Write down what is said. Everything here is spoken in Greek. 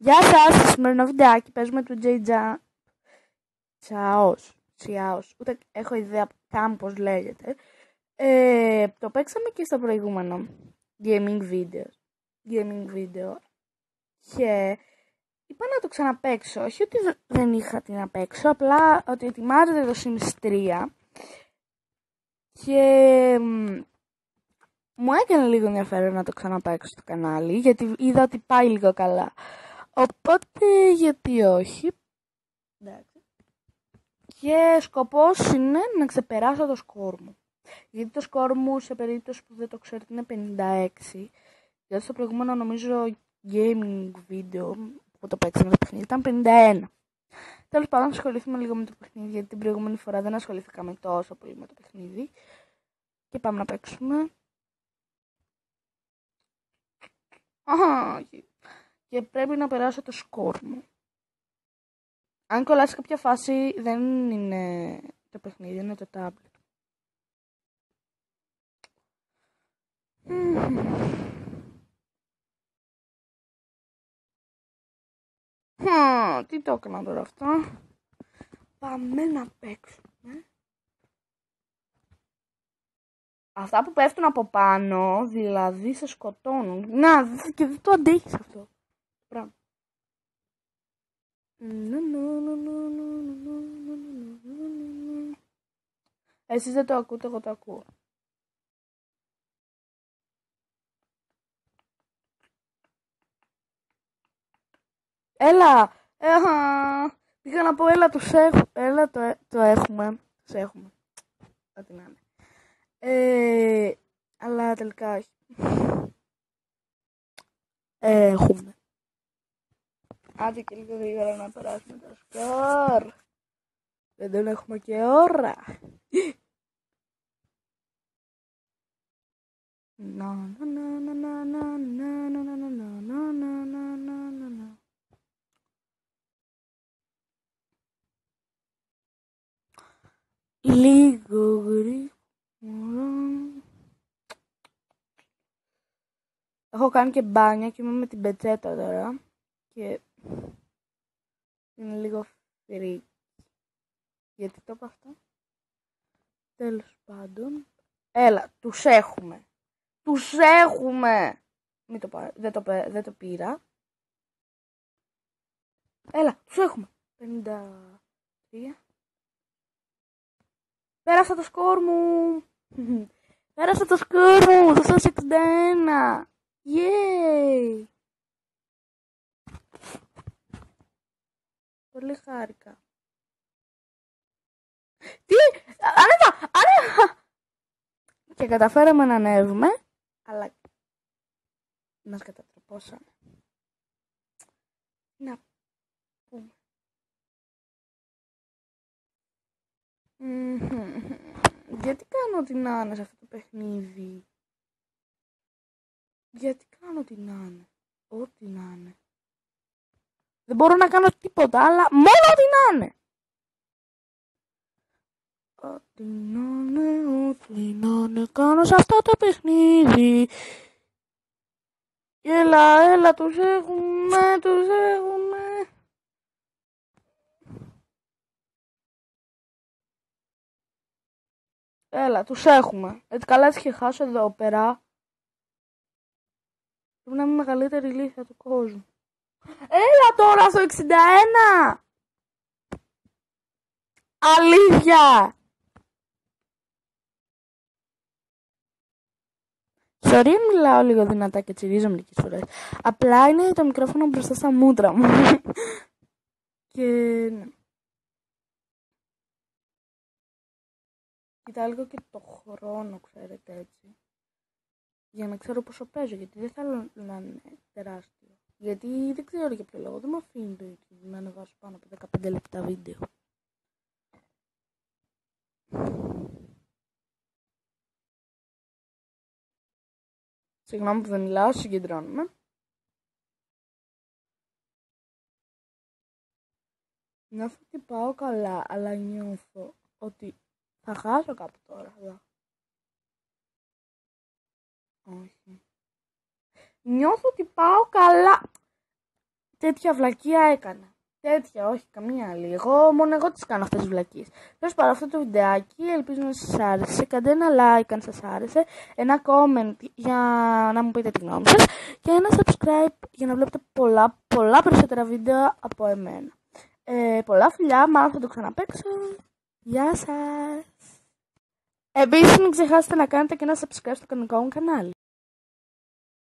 Γεια σας, στο σημερινό βιντεάκι παίζουμε του J-Jump. Τσιάος, ούτε έχω ιδέα καν πώς λέγεται. Το παίξαμε και στο προηγούμενο gaming video και είπα να το ξαναπαίξω. Όχι ότι δεν είχα τι να παίξω, απλά ότι ετοιμάζεται το Sims 3 και μου έκανε λίγο ενδιαφέρον να το ξαναπαίξω στο κανάλι, γιατί είδα ότι πάει λίγο καλά. Οπότε γιατί όχι. Εντάξει. Και σκοπός είναι να ξεπεράσω το σκορ μου. Γιατί το σκορ μου, σε περίπτωση που δεν το ξέρετε, είναι 56. Γιατί στο προηγούμενο νομίζω gaming video που το παίξαμε το παιχνίδι ήταν 51. Τέλος πάντων, ασχοληθούμε λίγο με το παιχνίδι, γιατί την προηγούμενη φορά δεν ασχοληθήκαμε τόσο πολύ με το παιχνίδι. Και πάμε να παίξουμε. Και πρέπει να περάσω το σκορ μου. Αν κολλάσει κάποια φάση, δεν είναι το παιχνίδι, είναι το tablet. Τι το έκανα τώρα αυτό. Πάμε να παίξουμε. Αυτά που πέφτουν από πάνω, δηλαδή σε σκοτώνουν. Να, και δεν το αντέχεις αυτό. Πράγμα. Εσείς δεν το ακούτε, εγώ το ακούω. Έλα! Πήγα να πω έλα, τους έχουμε. Έλα, το έχουμε. Τους έχουμε. Ό,τι να είναι. Αλλά τελικά όχι. Έχουμε. Άντε και λίγο γρήγορα να περάσουμε το σκορ. Δεν τον έχουμε και ώρα. Λίγο γρήγορα. Έχω κάνει και μπάνια και είμαι με την πετσέτα τώρα. Και είναι λίγο φρύ. Γιατί το είπα αυτό. Τέλος πάντων. Έλα, τους έχουμε. Τους έχουμε. Μην το πάρω. Δεν το πήρα. Έλα, τους έχουμε. 53. Πέρασα το σκορ μου. Πέρασα το σκορ μου. Θα σας 61. Yay. Πολύ χάρηκα. Τι! Ανέβα! Και καταφέραμε να ανέβουμε, αλλά μας κατατροπώσανε. Να πούμε. Γιατί κάνω ό,τι να είναι σε αυτό το παιχνίδι. Γιατί κάνω ό,τι να είναι. Ό,τι να είναι. Δεν μπορώ να κάνω τίποτα, αλλά μόνο ό,τι να είναι. Ό,τι να είναι, κάνω σε αυτό το παιχνίδι. Έλα, τους έχουμε. Έλα, τους έχουμε. Έτσι καλά έτσι και χάσω εδώ πέρα. Πρέπει να είμαι η μεγαλύτερη ηλίθεια του κόσμου. Έλα τώρα στο 61! Αλήθεια! Sorry, μιλάω λίγο δυνατά και τσιρίζω μερικές φορές. Απλά είναι το μικρόφωνο μπροστά στα μούτρα μου. Και ναι. Κοιτάω λίγο και το χρόνο, ξέρετε, έτσι. Για να ξέρω πόσο παίζω, γιατί δεν θέλω να είναι τεράστιο. Γιατί δεν ξέρω για ποιο λόγο, δεν μου αφήνει το YouTube να ανεβάσω πάνω από 15 λεπτά βίντεο. Συγγνώμη που δεν μιλάω, συγκεντρώνομαι. Νιώθω ότι πάω καλά, αλλά νιώθω ότι θα χάσω κάπου τώρα. Εδώ. Όχι. Νιώθω ότι πάω καλά. τέτοια βλακεία έκανα. Τέτοια, όχι καμία άλλη. Μόνο εγώ τις κάνω αυτές τις βλακίες. Τέλος πάντων, αυτό το βιντεάκι ελπίζω να σας άρεσε. Κάντε ένα like αν σας άρεσε, ένα comment για να μου πείτε τη γνώμη σας και ένα subscribe για να βλέπετε πολλά περισσότερα βίντεο από εμένα. Πολλά φιλιά, μάλλον θα το ξαναπαίξω. Γεια σας! Επίσης μην ξεχάσετε να κάνετε και ένα subscribe στο κανονικό μου κανάλι.